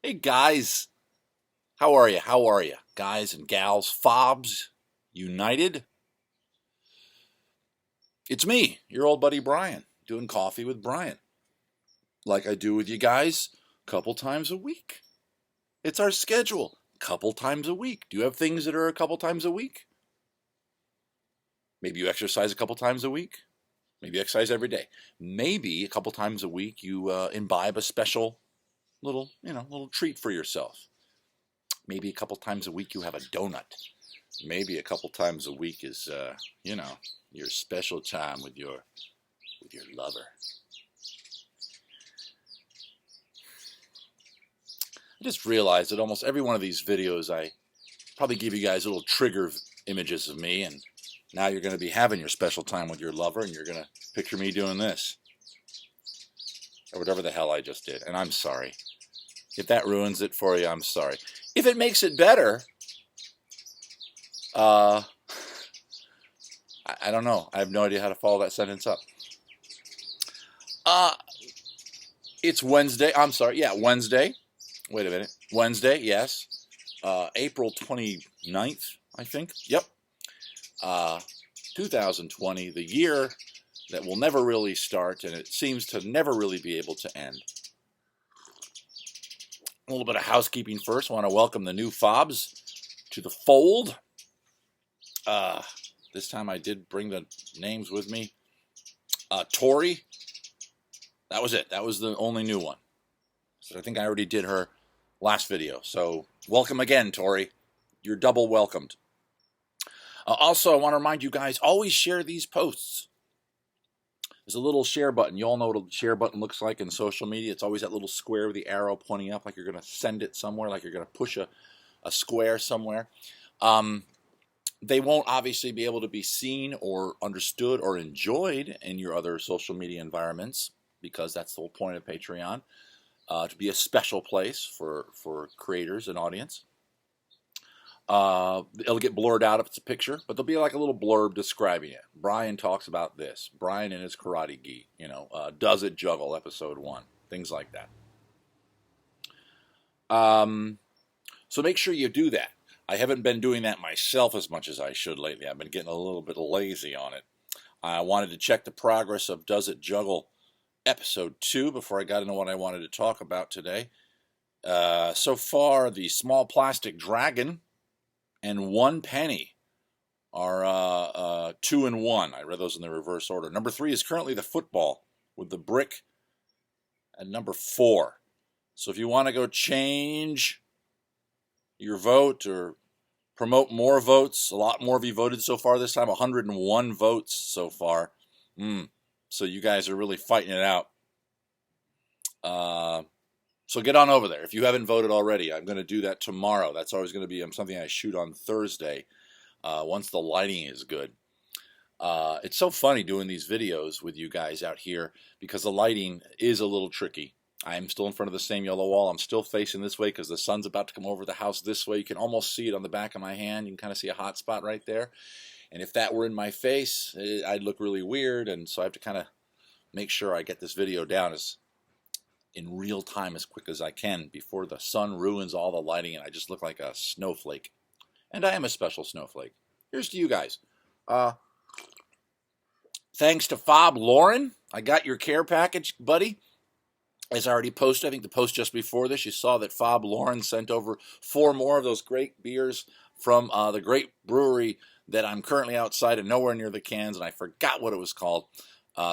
Hey guys, how are you? How are you? Guys and gals, fobs, united? It's me, your old buddy Brian, doing coffee with Brian. Like I do with you guys, a couple times a week. It's our schedule, couple times a week. Do you have things that are a couple times a week? Maybe you exercise a couple times a week. Maybe you exercise every day. Maybe a couple times a week you imbibe a special little treat for yourself. Maybe a couple times a week you have a donut. Maybe a couple times a week is your special time with your lover. I just realized that almost every one of these videos I probably give you guys little trigger images of me, and now you're going to be having your special time with your lover, and you're going to picture me doing this or whatever the hell I just did. And I'm sorry if that ruins it for you. I'm sorry. If it makes it better, I don't know. I have no idea how to follow that sentence up. Uh, it's Wednesday. I'm sorry. Yeah, Wednesday. Wait a minute. Wednesday, yes. April 29th, I think. Yep. 2020, the year that will never really start, and it seems to never really be able to end. A little bit of housekeeping first. I want to welcome the new fobs to the fold. This time I did bring the names with me. Tori, that was it. That was the only new one. So I think I already did her last video. So welcome again, Tori. You're double welcomed. Also, I want to remind you guys, always share these posts. There's a little share button. You all know what a share button looks like in social media. It's always that little square with the arrow pointing up, like you're going to send it somewhere, like you're going to push a square somewhere. They won't obviously be able to be seen or understood or enjoyed in your other social media environments, because that's the whole point of Patreon, to be a special place for creators and audience. It'll get blurred out if it's a picture, but there'll be like a little blurb describing it. Brian talks about this. Brian and his karate gi, Does It Juggle, episode 1, things like that. So make sure you do that. I haven't been doing that myself as much as I should lately. I've been getting a little bit lazy on it. I wanted to check the progress of Does It Juggle episode 2 before I got into what I wanted to talk about today. So far, the small plastic dragon and 1 penny are 2 and 1. I read those in the reverse order. Number 3 is currently the football with the brick at number 4. So if you want to go change your vote or promote more votes, a lot more of you voted so far this time, 101 votes so far. So you guys are really fighting it out. So get on over there. If you haven't voted already, I'm going to do that tomorrow. That's always going to be something I shoot on Thursday once the lighting is good. It's so funny doing these videos with you guys out here because the lighting is a little tricky. I'm still in front of the same yellow wall. I'm still facing this way because the sun's about to come over the house this way. You can almost see it on the back of my hand. You can kind of see a hot spot right there. And if that were in my face, I'd look really weird. And so I have to kind of make sure I get this video down as in real time as quick as I can before the sun ruins all the lighting and I just look like a snowflake. And I am a special snowflake. Here's to you guys. Thanks to Fob Lauren. I got your care package, buddy. As I already posted, I think the post just before this, you saw that Fob Lauren sent over 4 more of those great beers from the great brewery that I'm currently outside and nowhere near the cans, and I forgot what it was called.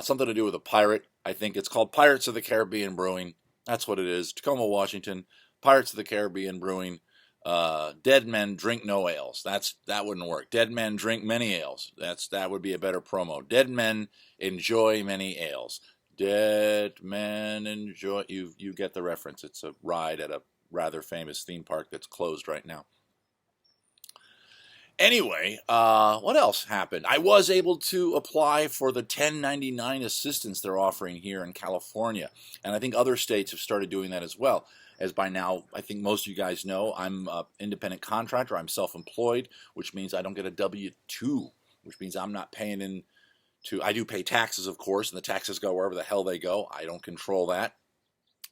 Something to do with a pirate. I think it's called Pirates of the Caribbean Brewing. That's what it is. Tacoma, Washington. Pirates of the Caribbean Brewing. Dead men drink no ales. That wouldn't work. Dead men drink many ales. That would be a better promo. Dead men enjoy many ales. Dead men enjoy. You get the reference. It's a ride at a rather famous theme park that's closed right now. Anyway, what else happened? I was able to apply for the 1099 assistance they're offering here in California. And I think other states have started doing that as well. As by now, I think most of you guys know, I'm an independent contractor. I'm self-employed, which means I don't get a W-2, which means I'm not paying I do pay taxes, of course, and the taxes go wherever the hell they go. I don't control that.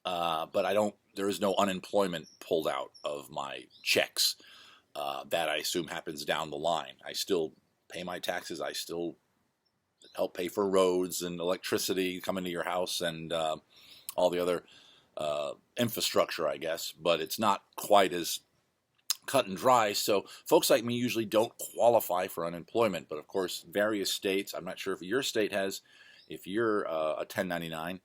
but there is no unemployment pulled out of my checks. That I assume happens down the line. I still pay my taxes. I still help pay for roads and electricity coming to your house and all the other infrastructure, I guess. But it's not quite as cut and dry. So folks like me usually don't qualify for unemployment. But of course, various states, I'm not sure if your state has, if you're a 1099,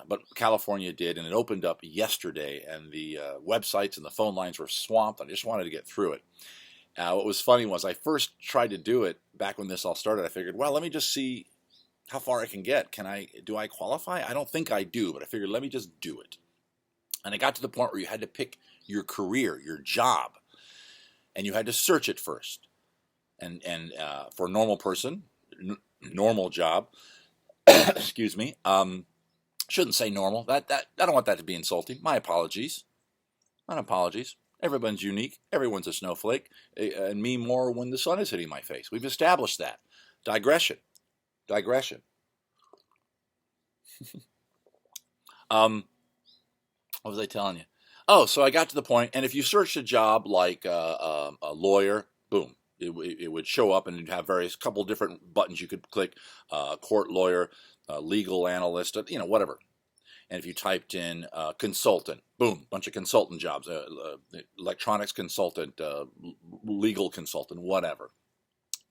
but California did, and it opened up yesterday, and the websites and the phone lines were swamped. I just wanted to get through it. What was funny was I first tried to do it back when this all started. I figured, well, let me just see how far I can get. Do I qualify? I don't think I do, but I figured let me just do it. And it got to the point where you had to pick your career, your job, and you had to search it first. And for a normal person, normal job, excuse me, shouldn't say normal. That I don't want that to be insulting. My apologies. My apologies. Everyone's unique. Everyone's a snowflake. And me more when the sun is hitting my face. We've established that. Digression. What was I telling you? Oh, so I got to the point, and if you searched a job like a lawyer, boom, it would show up, and you'd have couple different buttons you could click: court lawyer, legal analyst, whatever. And if you typed in consultant, boom, bunch of consultant jobs, electronics consultant, legal consultant, whatever.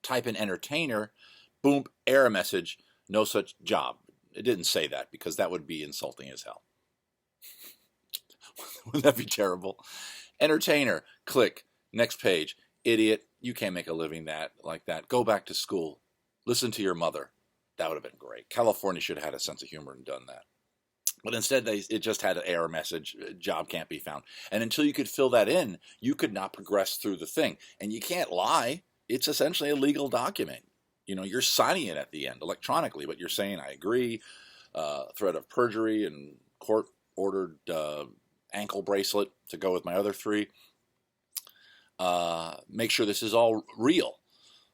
Type in entertainer, boom, error message, no such job. It didn't say that because that would be insulting as hell. Wouldn't that be terrible? Entertainer, click, next page. Idiot, you can't make a living like that. Go back to school. Listen to your mother. That would have been great. California should have had a sense of humor and done that. But instead, it just had an error message, job can't be found. And until you could fill that in, you could not progress through the thing. And you can't lie. It's essentially a legal document. You're signing it at the end electronically, but you're saying, I agree, threat of perjury and court-ordered ankle bracelet to go with my other three. Make sure this is all real.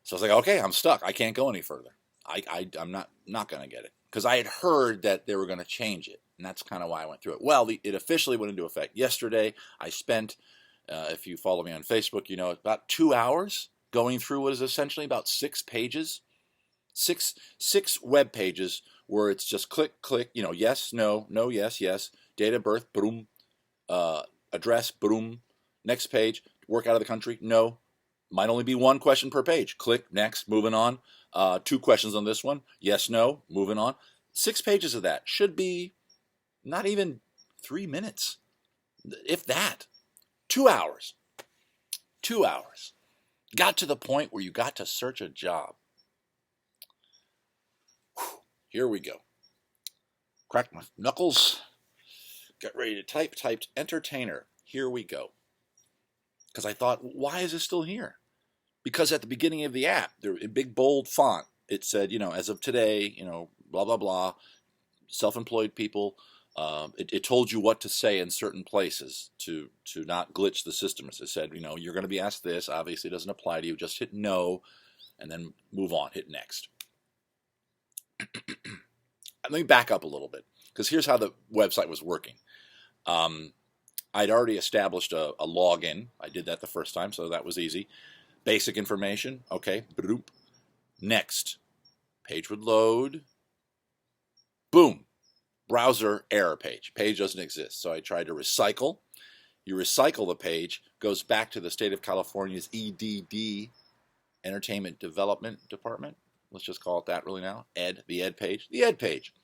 So I was like, okay, I'm stuck. I can't go any further. I'm not going to get it. Because I had heard that they were going to change it. And that's kind of why I went through it. Well, it officially went into effect yesterday. I spent, if you follow me on Facebook, about 2 hours going through what is essentially about 6 pages. Six web pages where it's just click, yes, no, yes, date of birth, boom, address, boom, next page, work out of the country, no. Might only be 1 question per page. Click, next, moving on. 2 questions on this one. Yes, no, moving on. 6 pages of that should be not even 3 minutes, if that. 2 hours. 2 hours. Got to the point where you got to search a job. Whew. Here we go. Cracked my knuckles. Got ready to type. Typed entertainer. Here we go. Because I thought, why is this still here? Because at the beginning of the app, there in big bold font, it said, as of today, blah, blah, blah, self-employed people. It told you what to say in certain places to not glitch the system. It said, you're going to be asked this. Obviously, it doesn't apply to you. Just hit no and then move on. Hit next. Let me back up a little bit because here's how the website was working. I'd already established a login. I did that the first time, so that was easy. Basic information. Okay. Bloop. Next. Page would load. Boom. Browser error page. Page doesn't exist. So I tried to recycle. You recycle the page. Goes back to the state of California's EDD, Entertainment Development Department. Let's just call it that really now. The ed page. The ed page.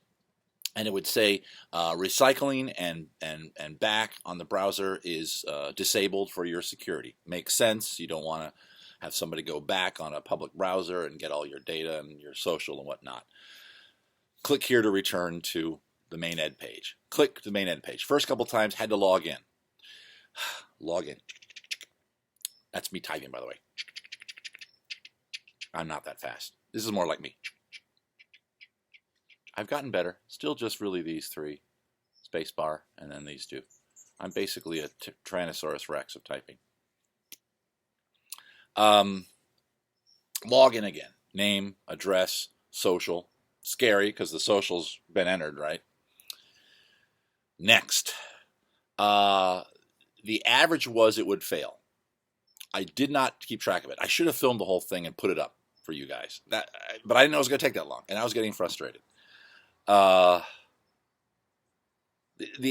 And it would say recycling and back on the browser is disabled for your security. Makes sense. You don't want to have somebody go back on a public browser and get all your data and your social and whatnot. Click here to return to the main ed page. Click to the main ed page. First couple times had to log in. Log in. That's me typing, by the way. I'm not that fast. This is more like me. I've gotten better. Still just really these 3. Spacebar and then these 2. I'm basically a Tyrannosaurus Rex of typing. Log in again. Name, address, social. Scary because the social's been entered, right? Next, the average was it would fail. I did not keep track of it. I should have filmed the whole thing and put it up for you guys. But I didn't know it was going to take that long, and I was getting frustrated. The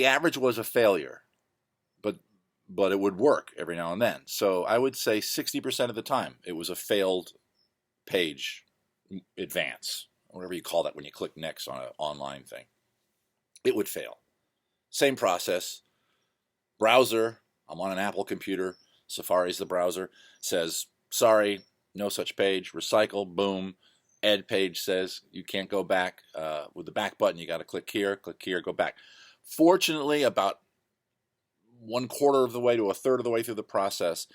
average was a failure, but it would work every now and then. So I would say 60% of the time it was a failed page advance, whatever you call that when you click next on an online thing. It would fail. Same process. Browser, I'm on an Apple computer. Safari's the browser. Says, sorry, no such page. Recycle, boom. Ed page says you can't go back. With the back button, you got to click here, go back. Fortunately, about 1/4 of the way to 1/3 of the way through the process,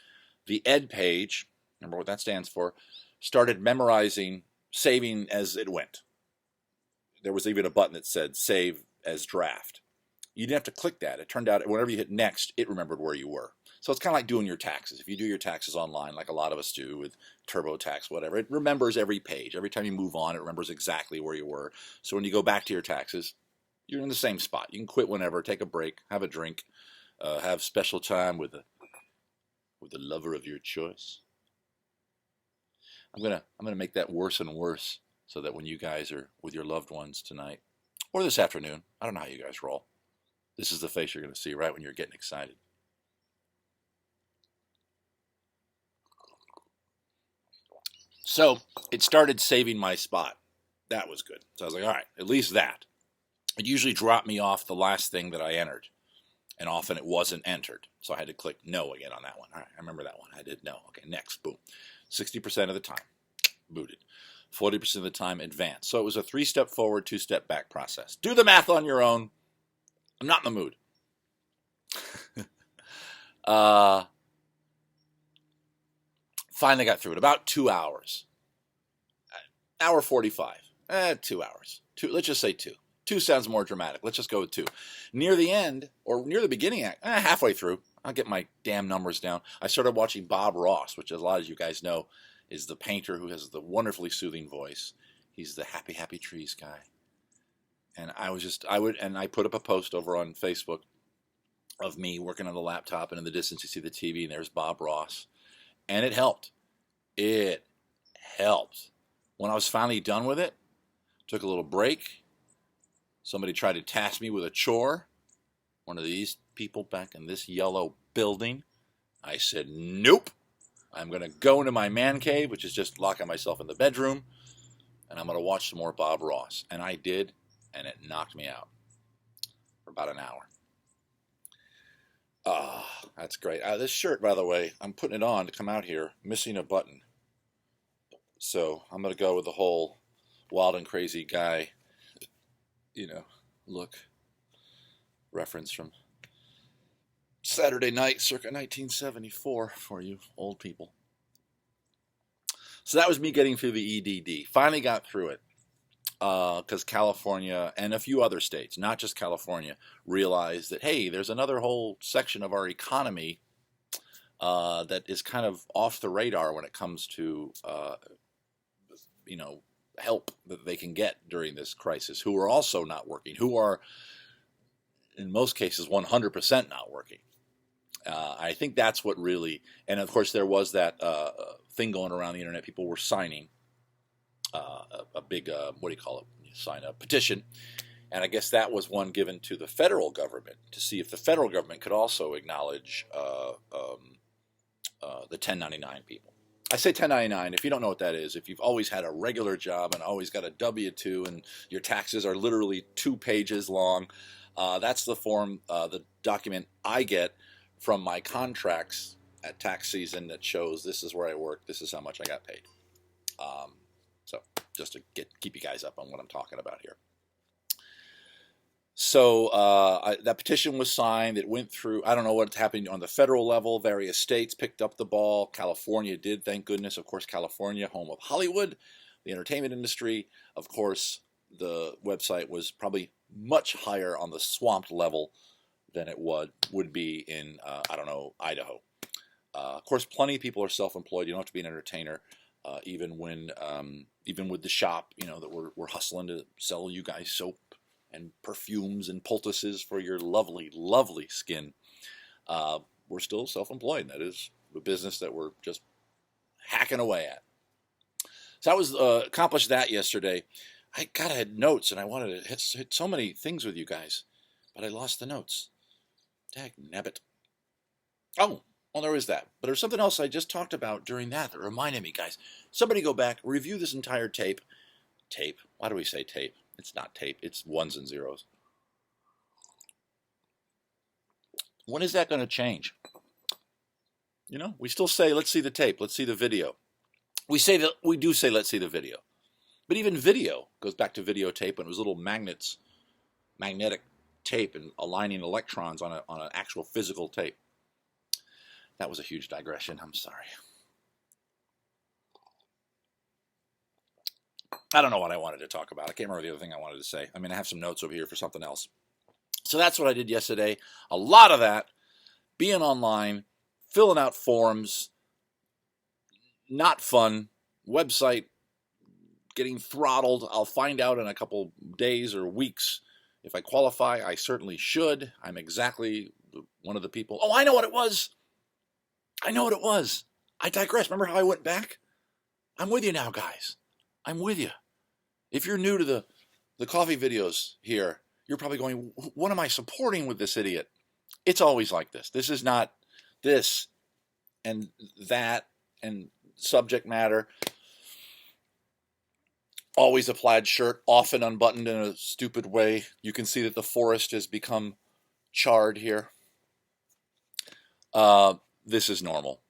the Ed page, remember what that stands for, started memorizing, saving as it went. There was even a button that said save as draft. You didn't have to click that. It turned out whenever you hit next, it remembered where you were. So it's kind of like doing your taxes. If you do your taxes online, like a lot of us do with TurboTax, whatever, it remembers every page. Every time you move on, it remembers exactly where you were. So when you go back to your taxes, you're in the same spot. You can quit whenever, take a break, have a drink, have special time with the lover of your choice. I'm gonna make that worse and worse so that when you guys are with your loved ones tonight or this afternoon, I don't know how you guys roll. This is the face you're going to see right when you're getting excited. So it started saving my spot. That was good. So I was like, all right, at least that. It usually dropped me off the last thing that I entered. And often it wasn't entered. So I had to click no again on that one. All right, I remember that one. I did no. Okay, next. Boom. 60% of the time, booted. 40% of the time, advanced. So it was a 3-step forward, 2-step back process. Do the math on your own. I'm not in the mood. Finally got through it. About 2 hours. Hour 45. 2 hours. Let's just say 2. 2 sounds more dramatic. Let's just go with 2. Near the end, or near the beginning, halfway through, I'll get my damn numbers down. I started watching Bob Ross, which a lot of you guys know is the painter who has the wonderfully soothing voice. He's the happy, happy trees guy. And I put up a post over on Facebook of me working on the laptop, and in the distance you see the TV, and there's Bob Ross. And it helped. It helped. When I was finally done with it, took a little break. Somebody tried to task me with a chore. One of these people back in this yellow building. I said, nope. I'm going to go into my man cave, which is just locking myself in the bedroom, and I'm going to watch some more Bob Ross. And I did, and it knocked me out for about an hour. That's great. This shirt, by the way, I'm putting it on to come out here, missing a button. So I'm going to go with the whole wild and crazy guy, look. Reference from Saturday Night, circa 1974, for you old people. So that was me getting through the EDD. Finally got through it. Because California and a few other states, not just California, realized that, hey, there's another whole section of our economy that is kind of off the radar when it comes to, help that they can get during this crisis, who are also not working, who are, in most cases, 100% not working. I think that's what really, and of course there was that thing going around the internet. People were signing a big, what do you call it? You sign a petition. And I guess that was one given to the federal government to see if the federal government could also acknowledge the 1099 people. I say 1099, if you don't know what that is, if you've always had a regular job and always got a W-2 and your taxes are literally 2 pages long, that's the form, the document I get from my contracts at tax season that shows this is where I work, this is how much I got paid. So just to keep you guys up on what I'm talking about here. So that petition was signed. It went through. I don't know what's happening on the federal level. Various states picked up the ball. California did, thank goodness. Of course, California, home of Hollywood, the entertainment industry. Of course, the website was probably much higher on the swamped level than it would be in, Idaho. Of course, plenty of people are self-employed. You don't have to be an entertainer. Even with the shop, that we're hustling to sell you guys soap and perfumes and poultices for your lovely, lovely skin. We're still self-employed. That is the business that we're just hacking away at. So I was accomplished that yesterday. I had notes and I wanted to hit so many things with you guys, but I lost the notes. Dag nabbit. Oh, well, there is that. But there's something else I just talked about during that reminded me, guys. Somebody go back, review this entire tape. Tape? Why do we say tape? It's not tape. It's ones and zeros. When is that going to change? You know, we still say, let's see the tape. Let's see the video. We do say, let's see the video. But even video goes back to videotape when it was little magnetic tape and aligning electrons on an actual physical tape. That was a huge digression. I'm sorry. I don't know what I wanted to talk about. I can't remember the other thing I wanted to say. I mean, I have some notes over here for something else. So that's what I did yesterday. A lot of that, being online, filling out forms, not fun, website getting throttled. I'll find out in a couple days or weeks if I qualify. I certainly should. I'm exactly one of the people. Oh, I know what it was. I digress. Remember how I went back? I'm with you now, guys. I'm with you. If you're new to the coffee videos here, you're probably going, what am I supporting with this idiot? It's always like this. This is not this and that and subject matter. Always a plaid shirt, often unbuttoned in a stupid way. You can see that the forest has become charred here. This is normal.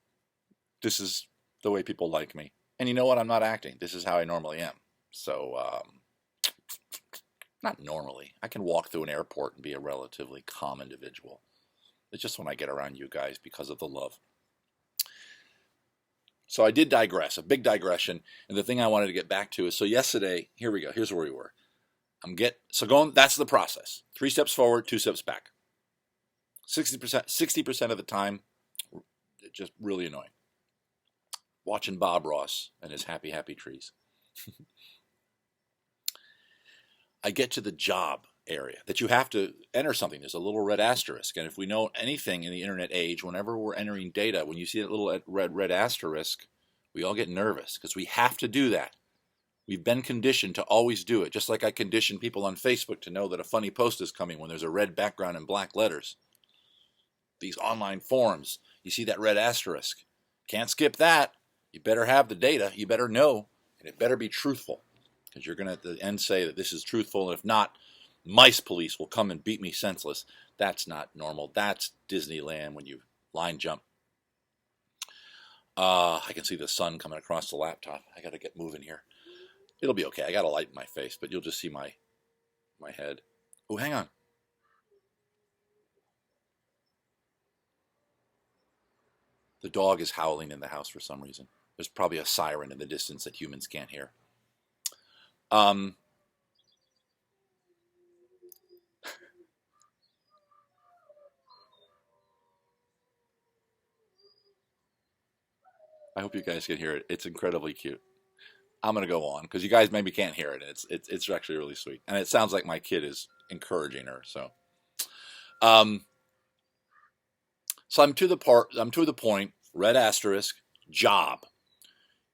This is the way people like me. And you know what? I'm not acting. This is how I normally am. So, not normally. I can walk through an airport and be a relatively calm individual. It's just when I get around you guys because of the love. So I did digress, a big digression. And the thing I wanted to get back to is, so yesterday, here we go. Here's where we were. That's the process. 3 steps forward, 2 steps back. 60% of the time, just really annoying. Watching Bob Ross and his happy, happy trees. I get to the job area that you have to enter something. There's a little red asterisk. And if we know anything in the internet age, whenever we're entering data, when you see that little red asterisk, we all get nervous because we have to do that. We've been conditioned to always do it, just like I condition people on Facebook to know that a funny post is coming when there's a red background and black letters. These online forums, you see that red asterisk. Can't skip that. You better have the data. You better know, and it better be truthful, because you're going to at the end say that this is truthful, and if not, mice police will come and beat me senseless. That's not normal. That's Disneyland when you line jump. I can see the sun coming across the laptop. I got to get moving here. It'll be okay. I got a light in my face, but you'll just see my head. Oh, hang on. The dog is howling in the house for some reason. There's probably a siren in the distance that humans can't hear. I hope you guys can hear it. It's incredibly cute. I'm going to go on because you guys maybe can't hear it. It's actually really sweet. And it sounds like my kid is encouraging her. So I'm to the point, red asterisk, job.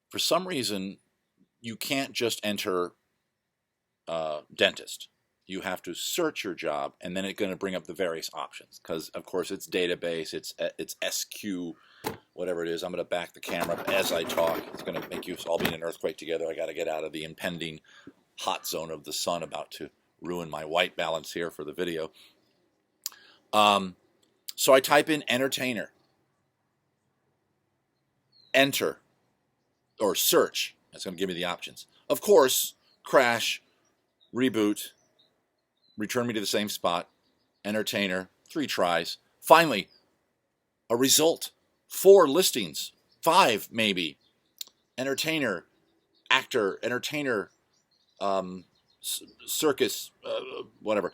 For some reason, you can't just enter dentist. You have to search your job, and then it's going to bring up the various options. Because, of course, it's database, it's SQ, whatever it is. I'm going to back the camera up as I talk. It's going to make you all be in an earthquake together. I got to get out of the impending hot zone of the sun about to ruin my white balance here for the video. So I type in entertainer. Enter. Or search. That's going to give me the options. Of course, crash, reboot, return me to the same spot, entertainer, 3 tries. Finally, a result. 4 listings, 5 maybe. Entertainer, actor, entertainer, circus, whatever,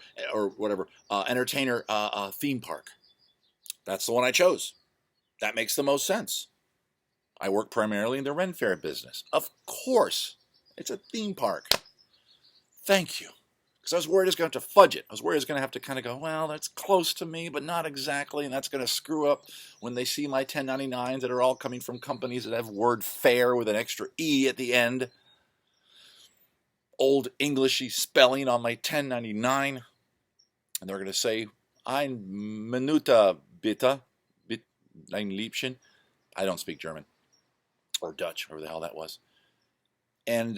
entertainer, theme park. That's the one I chose. That makes the most sense. I work primarily in the Ren Fair business. Of course, it's a theme park. Thank you. Because I was worried I was going to have to fudge it. I was worried I was going to have to kind of go, well, that's close to me, but not exactly. And that's going to screw up when they see my 1099s that are all coming from companies that have word fair with an extra E at the end. Old Englishy spelling on my 1099. And they're going to say, ein Minute bitte, ein Liebchen. I don't speak German. Or Dutch, whatever the hell that was. And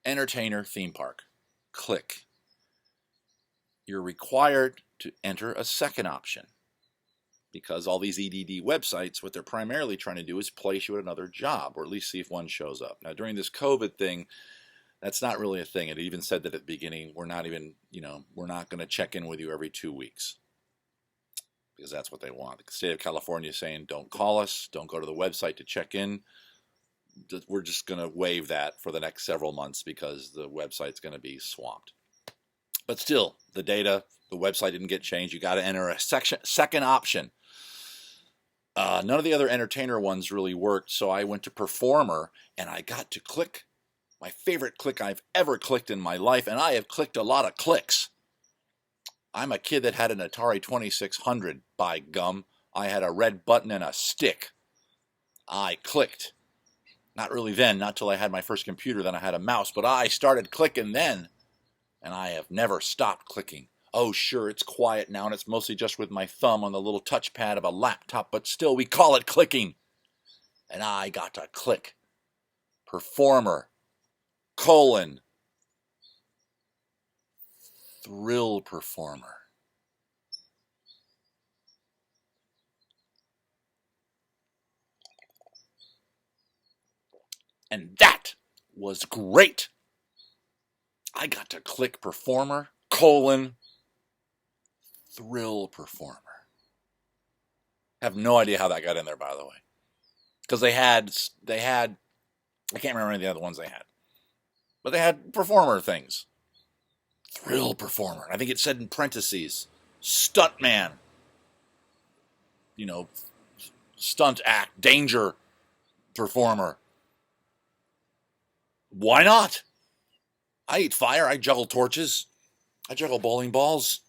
entertainer theme park. Click. You're required to enter a second option because all these EDD websites, what they're primarily trying to do is place you at another job, or at least see if one shows up. Now, during this COVID thing, that's not really a thing. It even said that at the beginning, we're not even, we're not going to check in with you every 2 weeks because that's what they want. The state of California is saying, don't call us, don't go to the website to check in. We're just going to waive that for the next several months because the website's going to be swamped. But still, the data, the website didn't get changed. You got to enter a second option. None of the other entertainer ones really worked, so I went to Performer, and I got to click my favorite click I've ever clicked in my life, and I have clicked a lot of clicks. I'm a kid that had an Atari 2600, by gum. I had a red button and a stick. I clicked. Not really then, not till I had my first computer, then I had a mouse, but I started clicking then, and I have never stopped clicking. Oh, sure, it's quiet now, and it's mostly just with my thumb on the little touchpad of a laptop, but still, we call it clicking. And I got to click. Performer, thrill performer. And that was great. I got to click Performer, thrill performer. I have no idea how that got in there, by the way. Because they had, I can't remember any of the other ones they had. But they had performer things. Thrill performer. I think it said in parentheses, stuntman. Stunt act, danger performer. Why not? I eat fire. I juggle torches. I juggle bowling balls.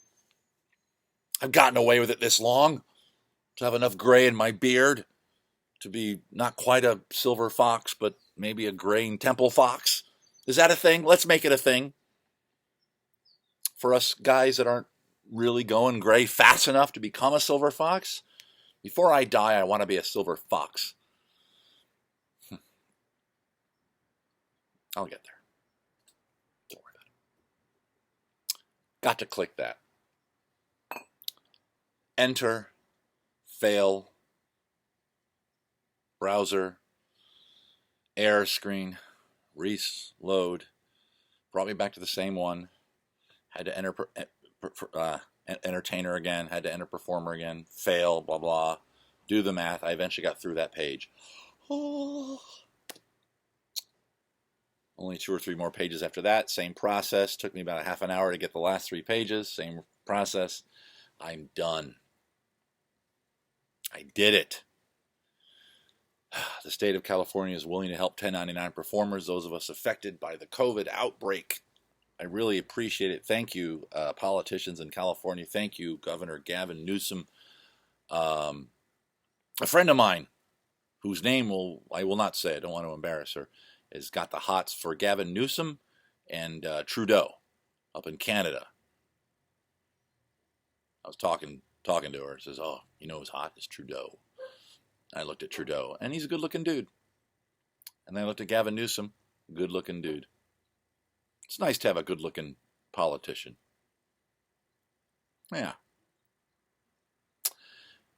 I've gotten away with it this long to have enough gray in my beard to be not quite a silver fox, but maybe a graying temple fox. Is that a thing? Let's make it a thing. For us guys that aren't really going gray fast enough to become a silver fox, before I die, I want to be a silver fox. I'll get there. Don't worry about it. Got to click that. Enter, fail, browser, error screen, reload. Brought me back to the same one. Had to enter entertainer again. Had to enter performer again. Fail, blah, blah. Do the math. I eventually got through that page. Oh. Only 2 or 3 more pages after that. Same process. Took me about a half an hour to get the last 3 pages. Same process. I'm done. I did it. The state of California is willing to help 1099 performers, those of us affected by the COVID outbreak. I really appreciate it. Thank you, politicians in California. Thank you, Governor Gavin Newsom. A friend of mine, whose name I will not say, I don't want to embarrass her, has got the hots for Gavin Newsom and Trudeau up in Canada. I was talking to her. Says, "Oh, you know who's hot? It's Trudeau." And I looked at Trudeau, and he's a good-looking dude. And then I looked at Gavin Newsom, good-looking dude. It's nice to have a good-looking politician. Yeah.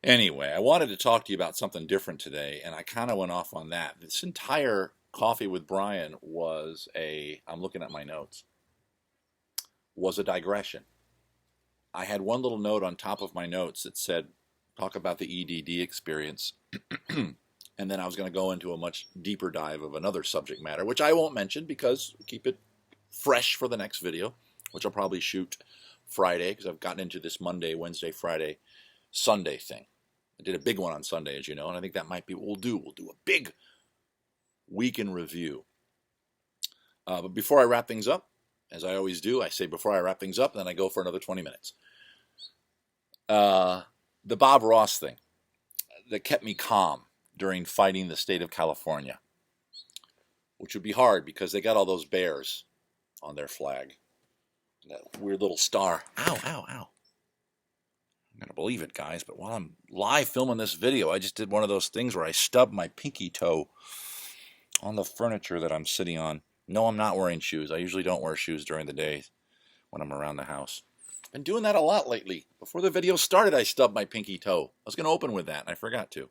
Anyway, I wanted to talk to you about something different today, and I kind of went off on that. This entire Coffee with Brian was I'm looking at my notes, was a digression. I had one little note on top of my notes that said, talk about the EDD experience. And then I was going to go into a much deeper dive of another subject matter, which I won't mention because we keep it fresh for the next video, which I'll probably shoot Friday because I've gotten into this Monday, Wednesday, Friday, Sunday thing. I did a big one on Sunday, as you know, and I think that might be what we'll do. We'll do a big week in review. But before I wrap things up, I want to talk to you about something different today, and I kind of went off on that. This entire Coffee with Brian was I'm looking at my notes, was a digression. I had one little note on top of my notes that said, talk about the EDD experience. And then I was going to go into a much deeper dive of another subject matter, which I won't mention because we keep it fresh for the next video, which I'll probably shoot Friday because I've gotten into this Monday, Wednesday, Friday, Sunday thing. I did a big one on Sunday, as you know, and I think that might be what we'll do. But before I wrap things up, as I always do, I say before I wrap things up, and then I go for another 20 minutes. The Bob Ross thing that kept me calm during fighting the state of California, which would be hard because they got all those bears on their flag. That weird little star. Ow, ow, ow. I'm going to believe it, guys, but while I'm live filming this video, I just did one of those things where I stubbed my pinky toe on the furniture that I'm sitting on. No, I'm not wearing shoes. I usually don't wear shoes during the day when I'm around the house. Been doing that a lot lately. Before the video started, I stubbed my pinky toe. I was going to open with that, and I forgot to.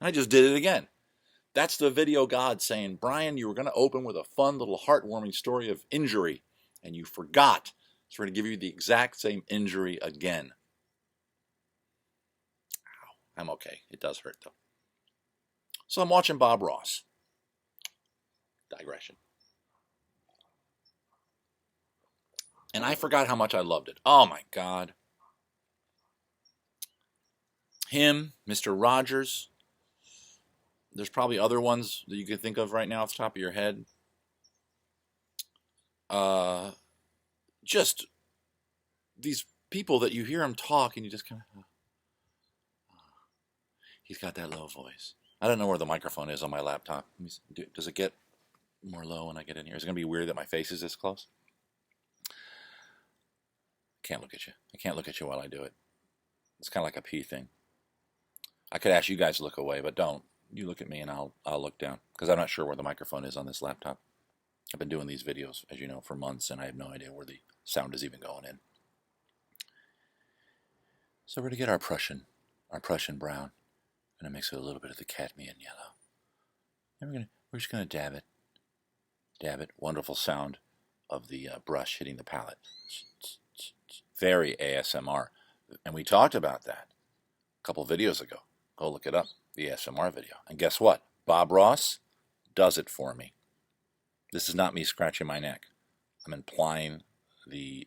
And I just did it again. That's the video God saying, Brian, you were going to open with a fun little heartwarming story of injury, and you forgot. So we're going to give you the exact same injury again. Ow, I'm okay. It does hurt, though. So I'm watching Bob Ross. Digression. And I forgot how much I loved it. Oh, my God. Him, Mr. Rogers. There's probably other ones that you can think of right now off the top of your head. Just these people that you hear him talk and you just kind of... He's got that low voice. I don't know where the microphone is on my laptop. Does it get more low when I get in here? Is it going to be weird that my face is this close? Can't look at you. I can't look at you while I do it. It's kind of like a pee thing. I could ask you guys to look away, but don't. You look at me and I'll look down because I'm not sure where the microphone is on this laptop. I've been doing these videos, as you know, for months, and I have no idea where the sound is even going in. So we're going to get our Prussian brown. I'm going to mix it with a little bit of the cadmium yellow. And we're just going to dab it. Dab it. Wonderful sound of the brush hitting the palette. Very ASMR. And we talked about that a couple videos ago. Go look it up, the ASMR video. And guess what? Bob Ross does it for me. This is not me scratching my neck. I'm implying the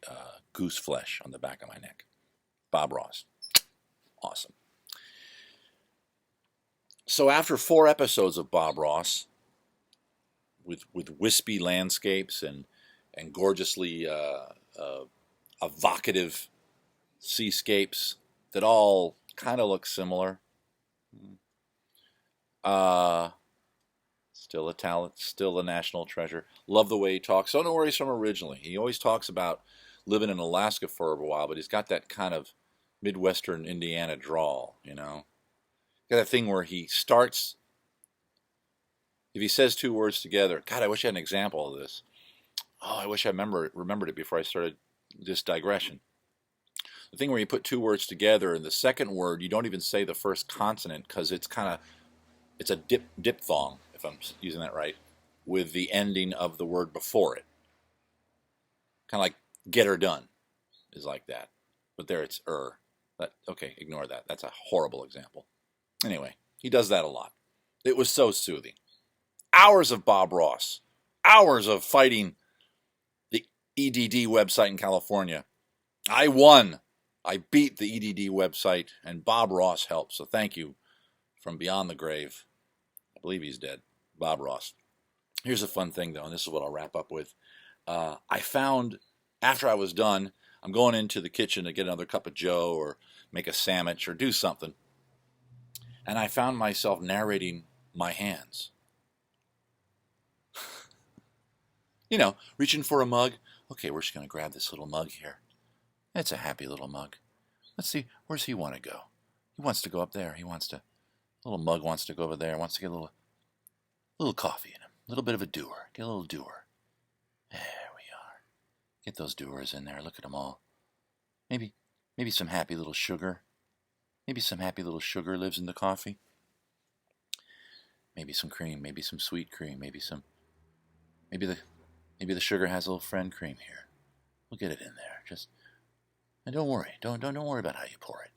goose flesh on the back of my neck. Bob Ross. Awesome. So after 4 episodes of Bob Ross, with wispy landscapes and gorgeously evocative seascapes that all kind of look similar. Still a talent, still a national treasure. Love the way he talks. Don't know where he's from originally. He always talks about living in Alaska for a while, but he's got that kind of Midwestern Indiana drawl, you know. Got that thing where he starts, if he says 2 words together, God, I wish I had an example of this. Oh, I wish I remembered it before I started this digression. The thing where you put 2 words together, and the second word, you don't even say the first consonant because it's a diphthong, if I'm using that right, with the ending of the word before it. Kind of like get her done is like that. But there it's okay, ignore that. That's a horrible example. Anyway, he does that a lot. It was so soothing. Hours of Bob Ross. Hours of fighting the EDD website in California. I won. I beat the EDD website, and Bob Ross helped. So thank you from beyond the grave. I believe he's dead. Bob Ross. Here's a fun thing, though, and this is what I'll wrap up with. I found, after I was done, I'm going into the kitchen to get another cup of joe or make a sandwich or do something. And I found myself narrating my hands. You know, reaching for a mug. Okay, we're just going to grab this little mug here. It's a happy little mug. Let's see, where's he want to go? He wants to go up there. Little mug wants to go over there. Wants to get a little coffee in him. A little bit of a doer. Get a little doer. There we are. Get those doers in there. Look at them all. Maybe some happy little sugar. Maybe some happy little sugar lives in the coffee. Maybe some cream. Maybe some sweet cream. Maybe the sugar has a little friend cream here. We'll get it in there. And don't worry. Don't worry about how you pour it.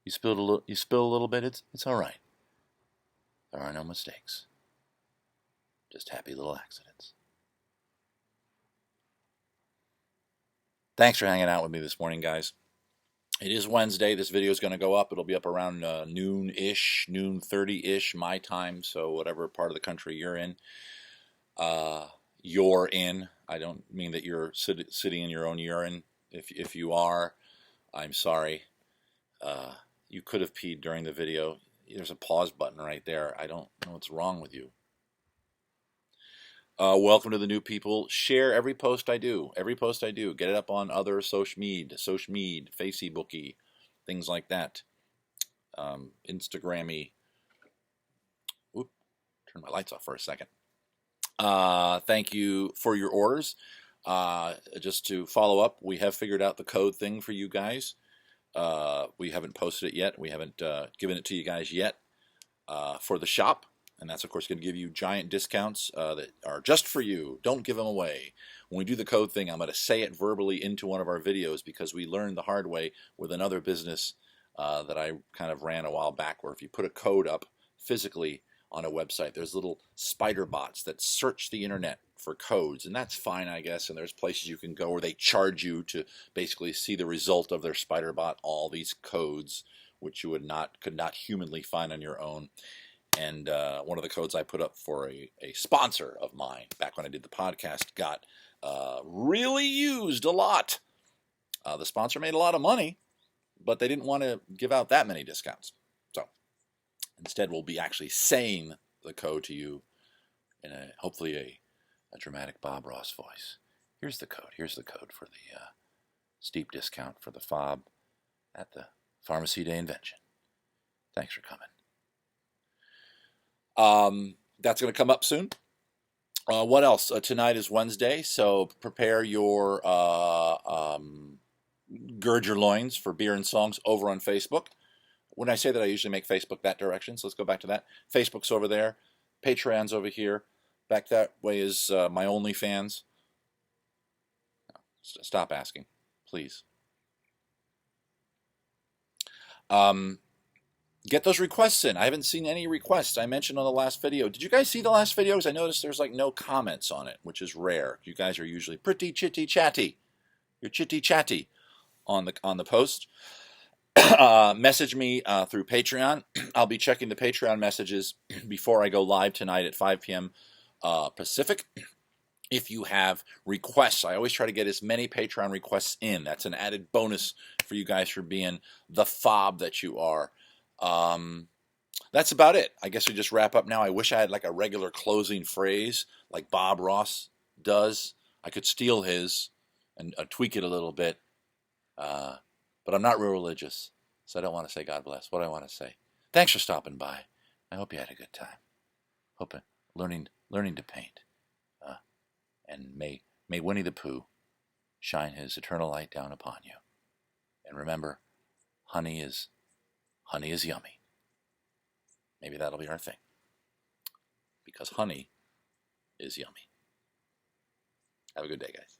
You spill a little bit. It's all right. There are no mistakes. Just happy little accidents. Thanks for hanging out with me this morning, guys. It is Wednesday. This video is going to go up. It'll be up around noon-ish, 30-ish my time, so whatever part of the country you're in. you're in. I don't mean that you're sitting in your own urine. If you are, I'm sorry. You could have peed during the video. There's a pause button right there. I don't know what's wrong with you. Welcome to the new people. Share every post I do. Every post I do. Get it up on other social media, Facebooky, things like that. Instagrammy. Whoop, turn my lights off for a second. Thank you for your orders. Just to follow up, we have figured out the code thing for you guys. We haven't posted it yet. We haven't given it to you guys yet for the shop. And that's, of course, going to give you giant discounts that are just for you. Don't give them away. When we do the code thing, I'm going to say it verbally into one of our videos because we learned the hard way with another business that I kind of ran a while back, where if you put a code up physically on a website, there's little spider bots that search the internet for codes, and that's fine, I guess. And there's places you can go where they charge you to basically see the result of their spider bot, all these codes which you could not humanly find on your own. And one of the codes I put up for a sponsor of mine back when I did the podcast got really used a lot. The sponsor made a lot of money, but they didn't want to give out that many discounts. So instead, we'll be actually saying the code to you in hopefully a dramatic Bob Ross voice. Here's the code. Here's the code for the steep discount for the fob at the Pharmacy Day Invention. Thanks for coming. That's going to come up soon. What else? Tonight is Wednesday, so prepare your gird your loins for beer and songs over on Facebook. When I say that, I usually make Facebook that direction, so let's go back to that. Facebook's over there. Patreon's over here. Back that way is my OnlyFans. Stop asking, please. Get those requests in. I haven't seen any requests. I mentioned on the last video. Did you guys see the last video? Because I noticed there's like no comments on it, which is rare. You guys are usually pretty chitty chatty. You're chitty chatty on the post. Message me through Patreon. I'll be checking the Patreon messages before I go live tonight at 5 p.m. Pacific. If you have requests, I always try to get as many Patreon requests in. That's an added bonus for you guys for being the fob that you are. That's about it. I guess we just wrap up now. I wish I had like a regular closing phrase like Bob Ross does. I could steal his and tweak it a little bit. But I'm not real religious, so I don't want to say God bless. What I want to say, thanks for stopping by. I hope you had a good time. Hope learning to paint. And may Winnie the Pooh shine his eternal light down upon you. And remember, honey is yummy. Maybe that'll be our thing. Because honey is yummy. Have a good day, guys.